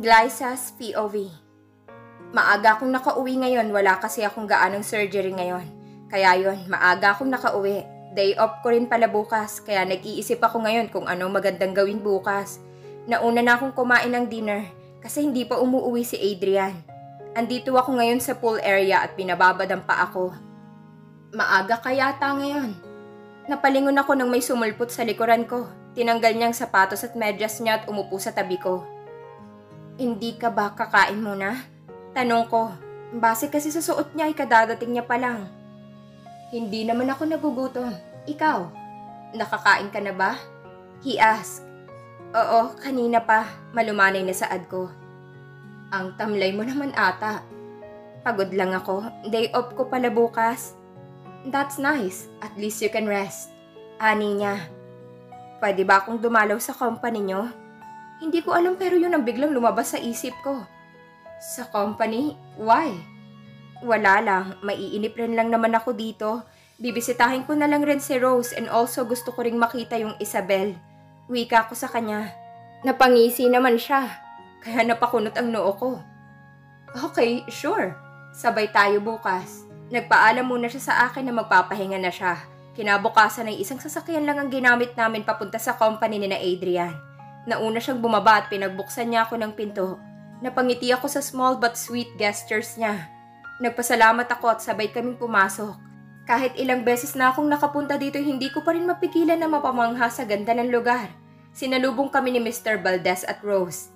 Glyza's POV. Maaga akong nakauwi ngayon, wala kasi akong gaanong surgery ngayon. Kaya yon, maaga akong nakauwi. Day off ko rin pala bukas, kaya nag-iisip ako ngayon kung anong magandang gawin bukas. Nauna na akong kumain ng dinner kasi hindi pa umuuwi si Adrian. Andito ako ngayon sa pool area at binababad ang paa ko. Maaga kaya yata ngayon. Napalingon ako nang may sumulpot sa likuran ko. Tinanggal niyang sapatos at medyas niya at umupo sa tabi ko. Hindi ka ba kakain muna? Tanong ko. Base kasi sa suot niya ay kadadating niya pa lang. Hindi naman ako nagugutom. Ikaw? Nakakain ka na ba? He asked. Oo, kanina pa. Malumanay na saad ko. Ang tamlay mo naman ata. Pagod lang ako. Day off ko pala bukas. That's nice. At least you can rest. Ani niya. Pwede ba akong dumalaw sa company niyo? Hindi ko alam pero yun ang biglang lumabas sa isip ko. Sa company? Why? Wala lang. Maiinip rin lang naman ako dito. Bibisitahin ko na lang rin si Rose and also gusto ko ring makita yung Isabel. Wika ko sa kanya. Napangisi naman siya. Kaya napakunot ang noo ko. Okay, sure. Sabay tayo bukas. Nagpaalam muna siya sa akin na magpapahinga na siya. Kinabukasan ay isang sasakyan lang ang ginamit namin papunta sa company ni na Adrian. Nauna siyang bumaba at pinagbuksan niya ako ng pinto. Napangiti ako sa small but sweet gestures niya. Nagpasalamat ako at sabay kaming pumasok. Kahit ilang beses na akong nakapunta dito, hindi ko pa rin mapigilan na mapamangha sa ganda ng lugar. Sinalubong kami ni Mr. Valdez at Rose.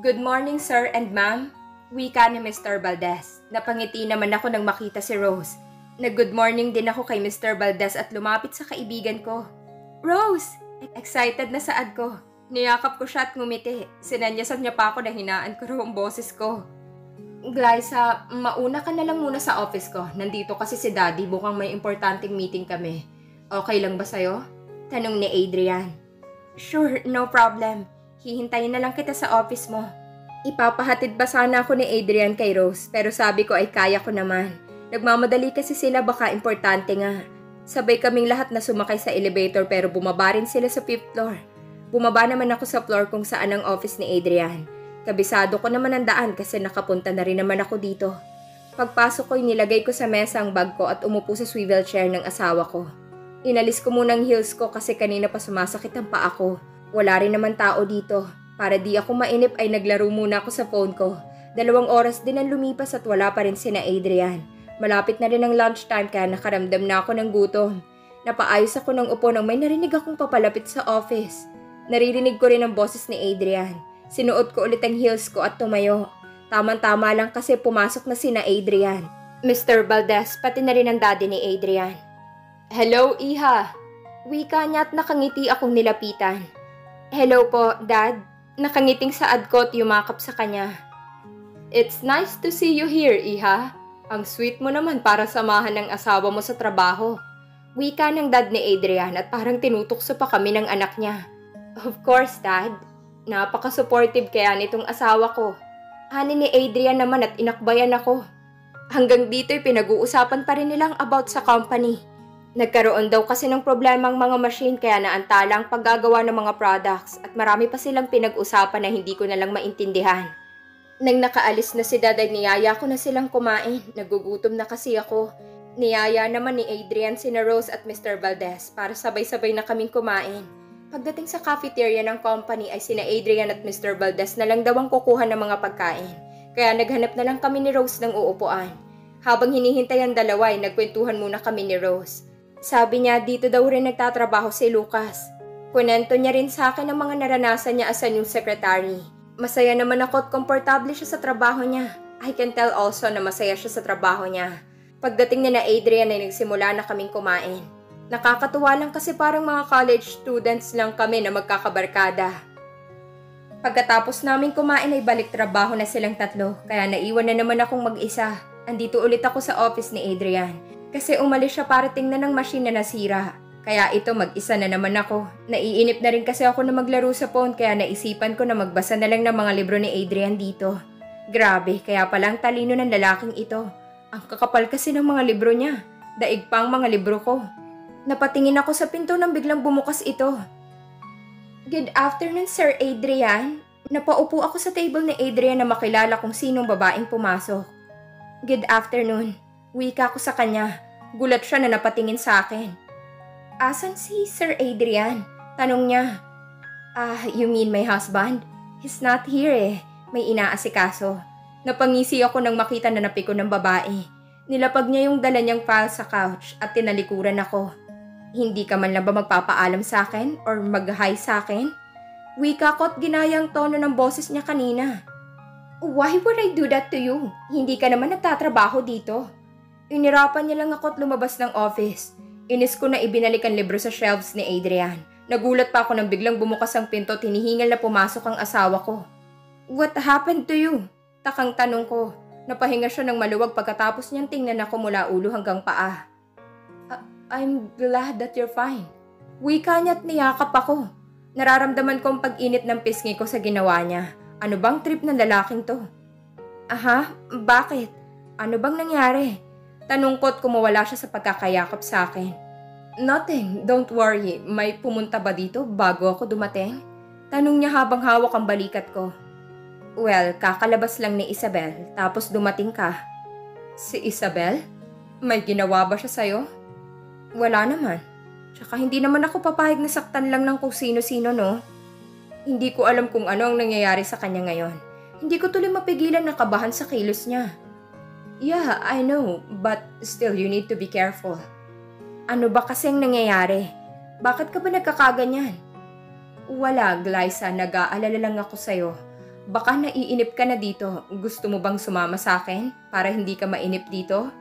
Good morning, sir and ma'am. Wika ni Mr. Valdez. Napangiti naman ako nang makita si Rose. Nag-good morning din ako kay Mr. Valdez at lumapit sa kaibigan ko. Rose! Excited na saad ko. Niyakap ko siya at ngumiti. Sinanyasan niya pa ako na hinaan ko raw ang boses ko. Glyza, mauna ka na lang muna sa office ko. Nandito kasi si Daddy, mukhang may importanteng meeting kami. Okay lang ba sa'yo? Tanong ni Adrian. Sure, no problem. Hihintayin na lang kita sa office mo. Ipapahatid ba sana ako ni Adrian kay Rose, pero sabi ko ay kaya ko naman. Nagmamadali kasi sila, baka importante nga. Sabay kaming lahat na sumakay sa elevator pero bumaba rin sila sa 5th floor. Bumaba naman ako sa floor kung saan ang office ni Adrian. Kabisado ko naman ang daan kasi nakapunta na rin naman ako dito. Pagpasok ko, nilagay ko sa mesa ang bag ko at umupo sa swivel chair ng asawa ko. Inalis ko muna ang heels ko kasi kanina pa sumasakit ang paa ko. Wala rin naman tao dito. Para di ako mainip ay naglaro muna ako sa phone ko. 2 oras din ang lumipas at wala pa rin sina Adrian. Malapit na rin ang lunchtime kaya nakaramdam na ako ng gutom. Napaayos ako ng upo nang may narinig akong papalapit sa office. Naririnig ko rin ang boses ni Adrian. Sinuot ko ulit ang heels ko at tumayo. Tama-tama lang kasi pumasok na sina Adrian, Mr. Valdez, pati na rin ang daddy ni Adrian. Hello, Iha. Wika niya at nakangiti akong nilapitan. Hello po, Dad. Nakangiting saad ko at yumakap sa kanya. It's nice to see you here, Iha. Ang sweet mo naman para samahan ng asawa mo sa trabaho. Wika ng dad ni Adrian at parang tinutukso pa kami ng anak niya. Of course, Dad. Napaka-supportive kaya nitong asawa ko. Ani ni Adrian naman at inakbayan ako. Hanggang dito'y pinag-uusapan pa rin nilang about sa company. Nagkaroon daw kasi ng problema ang mga machine kaya naantala ang paggagawa ng mga products at marami pa silang pinag-usapan na hindi ko na lang maintindihan. Nang nakaalis na si Dad ay niyaya ko na silang kumain. Nagugutom na kasi ako. Niyaya naman ni Adrian sina Rose at Mr. Valdez para sabay-sabay na kaming kumain. Pagdating sa cafeteria ng company ay sina Adrian at Mr. Valdez na lang daw ang kukuha ng mga pagkain. Kaya naghanap na lang kami ni Rose ng uupuan. Habang hinihintay ang dalawa ay nagkwentuhan muna kami ni Rose. Sabi niya dito daw rin nagtatrabaho si Lucas. Kunento niya rin sa akin ang mga naranasan niya as a new secretary. Masaya naman ako at komportable siya sa trabaho niya. I can tell also na masaya siya sa trabaho niya. Pagdating niya na Adrian ay nagsimula na kaming kumain. Nakakatuwa lang kasi parang mga college students lang kami na magkakabarkada. Pagkatapos namin kumain ay balik trabaho na silang tatlo, kaya naiwan na naman akong mag-isa. Andito ulit ako sa office ni Adrian. Kasi umalis siya para tingnan ng machine na nasira. Kaya ito mag-isa na naman ako. Naiinip na rin kasi ako na maglaro sa phone kaya naisipan ko na magbasa na lang ng mga libro ni Adrian dito. Grabe, kaya palang talino ng lalaking ito. Ang kakapal kasi ng mga libro niya. Daig pa ang mga libro ko. Napatingin ako sa pinto nang biglang bumukas ito. Good afternoon, Sir Adrian. Napaupo ako sa table ni Adrian na makilala kung sinong babaeng pumasok. Good afternoon. Wika ko sa kanya. Gulat siya na napatingin sa akin. Asan si Sir Adrian? Tanong niya. You mean my husband? He's not here eh. May inaasikaso. Napangisi ako nang makita na napiko ng babae. Nilapag niya yung dala niyang file sa couch at tinalikuran ako. Hindi ka man lang ba magpapaalam sa akin or mag-hi sa akin? Wika ko at ginayang tono ng boses niya kanina. Why would I do that to you? Hindi ka naman nagtatrabaho dito. Inirapan niya lang ako at lumabas ng office. Inis ko na ibinalik ang libro sa shelves ni Adrian. Nagulat pa ako nang biglang bumukas ang pinto at hinihingal na pumasok ang asawa ko. What happened to you? Takang tanong ko. Napahinga siya ng maluwag pagkatapos niyang tingnan ako mula ulo hanggang paa. I'm glad that you're fine. Wika niya at niyakap ako. Nararamdaman ko ang pag-init ng pisngi ko sa ginawa niya. Ano bang trip ng lalaking to? Aha, bakit? Ano bang nangyari? Tanong ko at kumawala siya sa pagkakayakap sa akin. Nothing, don't worry. May pumunta ba dito bago ako dumating? Tanong niya habang hawak ang balikat ko. Well, kakalabas lang ni Isabel, tapos dumating ka. Si Isabel? May ginawa ba siya sa'yo? Wala naman. Tsaka hindi naman ako papayag na saktan lang ng kung sino-sino, no? Hindi ko alam kung ano ang nangyayari sa kanya ngayon. Hindi ko tuloy mapigilan na kabahan sa kilos niya. Yeah, I know, but still you need to be careful. Ano ba kasing nangyayari? Bakit ka ba nagkakaganyan? Wala, Glyza, nag-aalala lang ako sa'yo. Baka naiinip ka na dito. Gusto mo bang sumama sa akin para hindi ka mainip dito?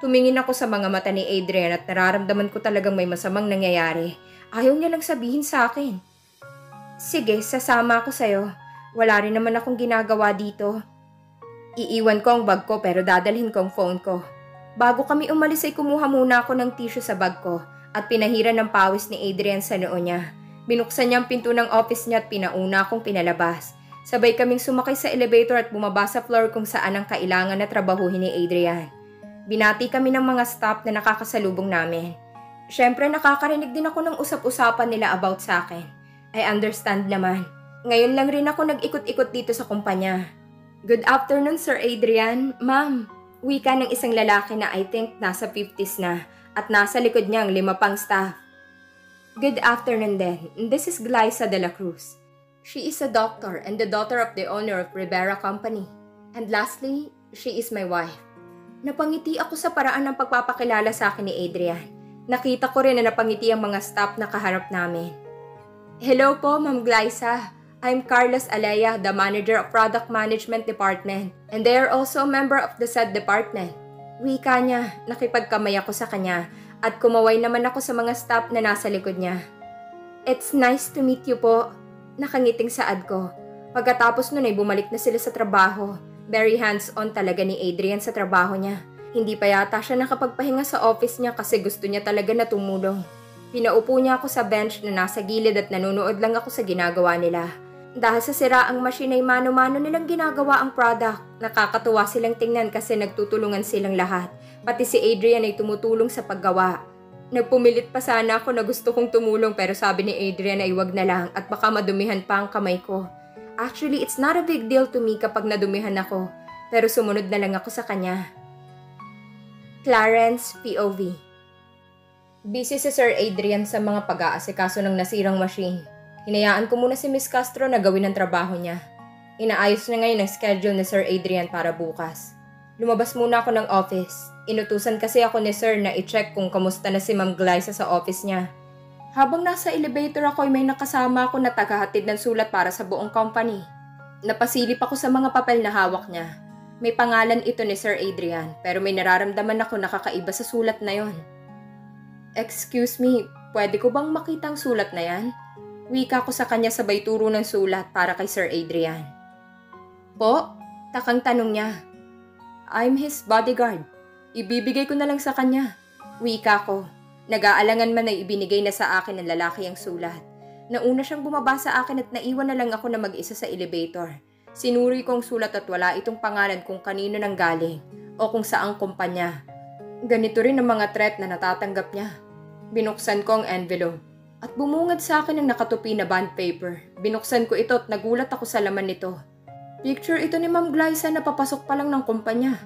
Tumingin ako sa mga mata ni Adrian at nararamdaman ko talagang may masamang nangyayari. Ayaw niya lang sabihin sa akin. Sige, sasama ako sa'yo. Wala rin naman akong ginagawa dito. Iiwan ko ang bag ko pero dadalhin ko ang phone ko. Bago kami umalis ay kumuha muna ako ng tissue sa bag ko at pinahiran ng pawis ni Adrian sa noo niya. Binuksan niya ang pinto ng office niya at pinauna akong pinalabas. Sabay kaming sumakay sa elevator at bumaba sa floor kung saan ang kailangan na trabahuhin ni Adrian. Binati kami ng mga staff na nakakasalubong namin. Siyempre nakakarinig din ako ng usap-usapan nila about sa akin. I understand naman. Ngayon lang rin ako nag-ikot-ikot dito sa kumpanya. Good afternoon, Sir Adrian. Ma'am, wika ng isang lalaki na I think nasa 50s na at nasa likod niya ang 5 pang staff. Good afternoon din. This is Glyza de la Cruz. She is a doctor and the daughter of the owner of Rivera Company. And lastly, she is my wife. Napangiti ako sa paraan ng pagpapakilala sa akin ni Adrian. Nakita ko rin na napangiti ang mga staff na kaharap namin. Hello po, Ma'am Glyza. I'm Carlos Alea, the manager of Product Management Department. And they are also a member of the said department. Wika niya, nakipagkamay ako sa kanya at kumaway naman ako sa mga staff na nasa likod niya. It's nice to meet you po. Nakangiting saad ko. Pagkatapos nun ay bumalik na sila sa trabaho. Very hands-on talaga ni Adrian sa trabaho niya. Hindi pa yata siya nakapagpahinga sa office niya kasi gusto niya talaga na tumulong. Pinaupo niya ako sa bench na nasa gilid at nanonood lang ako sa ginagawa nila. Dahil sa siraang machine ay mano-mano nilang ginagawa ang product. Nakakatuwa silang tingnan kasi nagtutulungan silang lahat. Pati si Adrian ay tumutulong sa paggawa. Nagpumilit pa sana ako na gusto kong tumulong pero sabi ni Adrian ay wag na lang at baka madumihan pa ang kamay ko. Actually, it's not a big deal to me kapag nadumihan ako, pero sumunod na lang ako sa kanya. Clarence POV. Busy si Sir Adrian sa mga pag-aasikaso ng nasirang machine. Hinayaan ko muna si Miss Castro na gawin ang trabaho niya. Inaayos na ngayon ang schedule ni Sir Adrian para bukas. Lumabas muna ako ng office. Inutusan kasi ako ni Sir na i-check kung kamusta na si Ma'am Glyza sa office niya. Habang nasa elevator ako ay may nakasama ako na tagahatid ng sulat para sa buong company. Napasilip ako sa mga papel na hawak niya. May pangalan ito ni Sir Adrian pero may nararamdaman ako na kakaiba sa sulat na yon. Excuse me, pwede ko bang makita ang sulat na yan? Wika ko sa kanya sabay turo ng sulat para kay Sir Adrian. Po? Takang tanong niya. I'm his bodyguard. Ibibigay ko na lang sa kanya. Wika ko. Nag-aalangan man ay ibinigay na sa akin ng lalaki ang sulat. Nauna siyang bumaba sa akin at naiwan na lang ako na mag-isa sa elevator. Sinuri ko ang sulat at wala itong pangalan kung kanino nang galing o kung saang kumpanya. Ganito rin ang mga threat na natatanggap niya. Binuksan ko ang envelope. At bumungad sa akin ng nakatupi na bond paper. Binuksan ko ito at nagulat ako sa laman nito. Picture ito ni Ma'am Glyza na papasok pa lang ng kumpanya.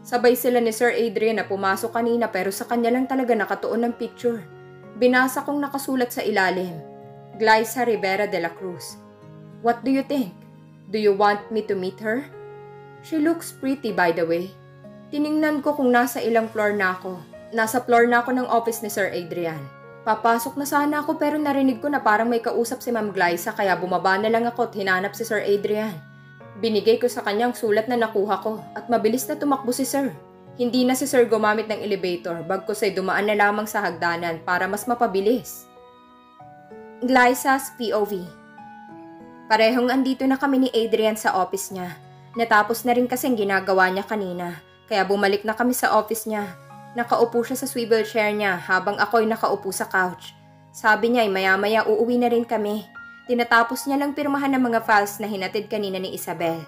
Sabay sila ni Sir Adrian na pumasok kanina pero sa kanya lang talaga nakatuon ng picture. Binasa kong nakasulat sa ilalim, Glyza Rivera de la Cruz. What do you think? Do you want me to meet her? She looks pretty by the way. Tiningnan ko kung nasa ilang floor na ako. Nasa floor na ako ng office ni Sir Adrian. Papasok na sana ako pero narinig ko na parang may kausap si Ma'am Glyza kaya bumaba na lang ako at hinanap si Sir Adrian. Binigay ko sa kanya ang sulat na nakuha ko at mabilis na tumakbo si Sir. Hindi na si Sir gumamit ng elevator bagkus ay dumaan na lamang sa hagdanan para mas mapabilis. Glyza's POV. Parehong andito na kami ni Adrian sa office niya. Natapos na rin kasing ginagawa niya kanina kaya bumalik na kami sa office niya. Nakaupo siya sa swivel chair niya habang ako'y nakaupo sa couch. Sabi niya ay maya-maya uuwi na rin kami. Tinatapos niya lang pirmahan ng mga files na hinatid kanina ni Isabel.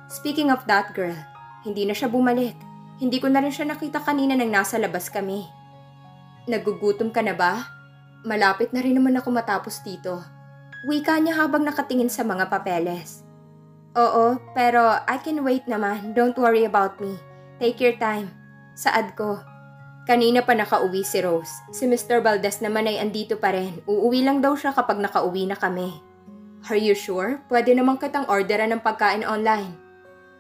Speaking of that girl, hindi na siya bumalik. Hindi ko na rin siya nakita kanina nang nasa labas kami. Nagugutom ka na ba? Malapit na rin naman ako matapos dito. Wika niya habang nakatingin sa mga papeles. Oo, pero I can wait naman. Don't worry about me. Take your time. Saad ko. Kanina pa nakauwi si Rose. Si Mr. Valdez naman ay andito pa rin. Uuwi lang daw siya kapag nakauwi na kami. Are you sure? Pwede naman kitang orderan ng pagkain online.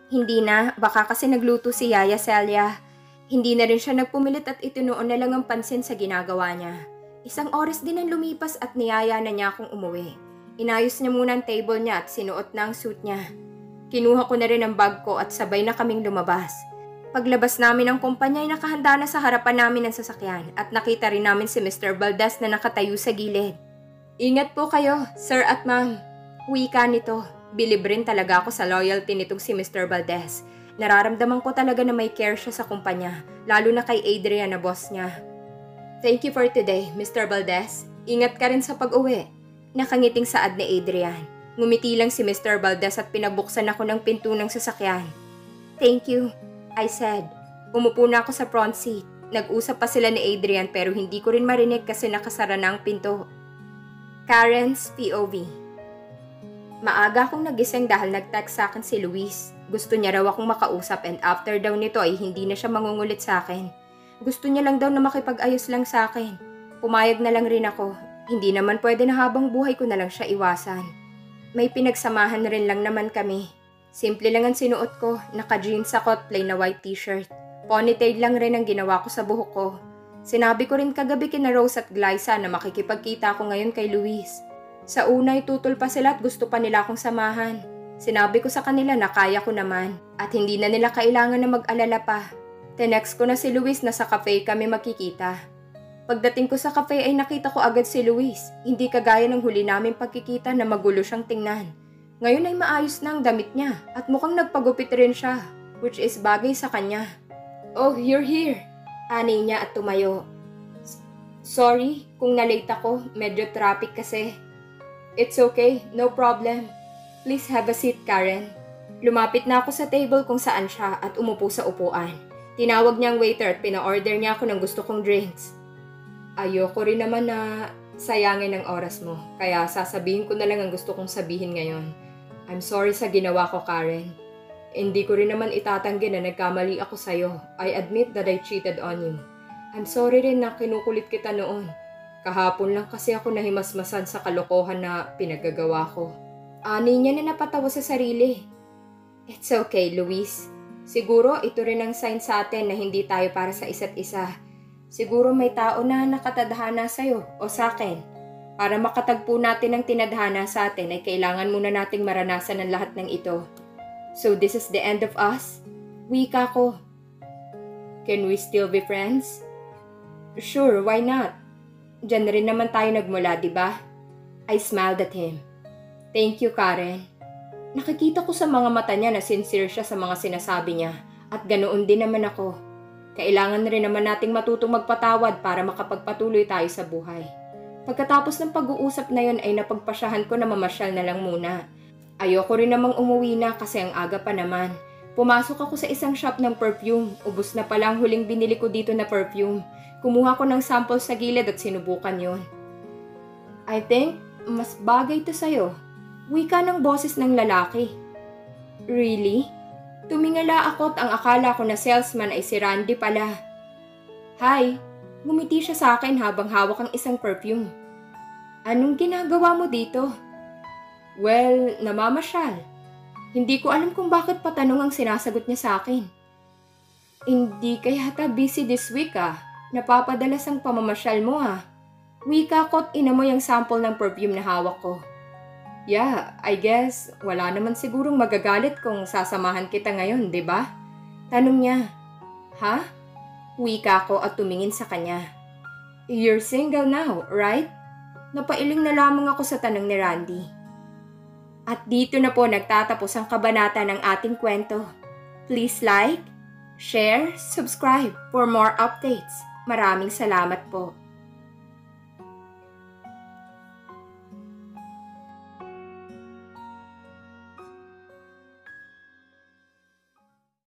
Hindi na, baka kasi nagluto si Yaya Celia. Hindi na rin siya nagpumilit at itinuon na lang ang pansin sa ginagawa niya. Isang oras din ang lumipas at niyaya na niya akong umuwi. Inayos niya muna ang table niya at sinuot na ang suit niya. Kinuha ko na rin ang bag ko at sabay na kaming lumabas. Paglabas namin ng kumpanya ay nakahanda na sa harapan namin ng sasakyan at nakita rin namin si Mr. Valdez na nakatayo sa gilid. Ingat po kayo, sir at ma'am. Wika nito. Bilib rin talaga ako sa loyalty nitong si Mr. Valdez. Nararamdaman ko talaga na may care siya sa kumpanya, lalo na kay Adrian na boss niya. Thank you for today, Mr. Valdez. Ingat ka rin sa pag-uwi. Nakangiting saad ni Adrian. Ngumiti lang si Mr. Valdez at pinabuksan ako ng pinto ng sasakyan. Thank you, I said. Umupo na ako sa front seat. Nag-usap pa sila ni Adrian pero hindi ko rin marinig kasi nakasara na ang pinto. Karen's POV. Maaga akong nagising dahil nag-text sa akin si Luis. Gusto niya raw akong makausap and after daw nito ay hindi na siya mangungulit sa akin. Gusto niya lang daw na makipag-ayos lang sa akin. Pumayag na lang rin ako. Hindi naman pwede na habang buhay ko na lang siya iwasan. May pinagsamahan rin lang naman kami. Simple lang ang sinuot ko, naka-jeans ako at plain na white t-shirt. Ponytail lang rin ang ginawa ko sa buhok ko. Sinabi ko rin kagabi kina Rose at Glyza na makikipagkita ako ngayon kay Luis. Sa una ay tutol pa sila at gusto pa nila akong samahan. Sinabi ko sa kanila na kaya ko naman at hindi na nila kailangan na mag-alala pa. Tinext ko na si Luis na sa cafe kami makikita. Pagdating ko sa cafe ay nakita ko agad si Luis. Hindi kagaya ng huli naming pagkikita na magulo siyang tingnan. Ngayon ay maayos na ang damit niya at mukhang nagpagupit rin siya, which is bagay sa kanya. Oh, you're here, ani niya at tumayo. Sorry kung nalate ako, medyo traffic kasi. It's okay, no problem. Please have a seat, Karen. Lumapit na ako sa table kung saan siya at umupo sa upuan. Tinawag niya ang waiter at pina-order niya ako ng gusto kong drinks. Ayoko rin naman na sayangin ang oras mo, kaya sasabihin ko na lang ang gusto kong sabihin ngayon. I'm sorry sa ginawa ko, Karen. Hindi ko rin naman itatanggi na nagkamali ako sa'yo. I admit that I cheated on you. I'm sorry rin na kinukulit kita noon. Kahapon lang kasi ako nahimasmasan sa kalokohan na pinagagawa ko. Ani niya na napatawa sa sarili. It's okay, Luis. Siguro ito rin ang sign sa atin na hindi tayo para sa isa't isa. Siguro may tao na nakatadhana sa'yo o sa'kin. Para makatagpo natin ang tinadhana sa atin ay kailangan muna nating maranasan ang lahat ng ito. So this is the end of us? Wika ko. Can we still be friends? Sure, why not? Diyan rin naman tayo nagmula, di ba? I smiled at him. Thank you, Karen. Nakikita ko sa mga mata niya na sincere siya sa mga sinasabi niya at ganoon din naman ako. Kailangan rin naman nating matutong magpatawad para makapagpatuloy tayo sa buhay. Pagkatapos ng pag-uusap na yon ay napagpasyahan ko na mamasyal na lang muna. Ayoko rin namang umuwi na kasi ang aga pa naman. Pumasok ako sa isang shop ng perfume. Ubus na pala ang huling binili ko dito na perfume. Kumuha ko ng sample sa gilid at sinubukan yon. I think mas bagay to sa'yo. Wika ng boses ng lalaki. Really? Tumingala ako at ang akala ko na salesman ay si Randy pala. Hi, ngumiti siya sa akin habang hawak ang isang perfume. Anong ginagawa mo dito? Well, namamasyal. Hindi ko alam kung bakit patanong ang sinasagot niya sa akin. Hindi ka yata busy this week Napapadalas ang pamamasyal mo Wika ko at inamoy ang sample ng perfume na hawak ko. Yeah, I guess wala naman sigurong magagalit kung sasamahan kita ngayon, di ba? Tanong niya. Ha? Wika ko at tumingin sa kanya. You're single now, right? Napailing na lamang ako sa tanong ni Randy. At dito na po nagtatapos ang kabanata ng ating kwento. Please like, share, subscribe for more updates. Maraming salamat po.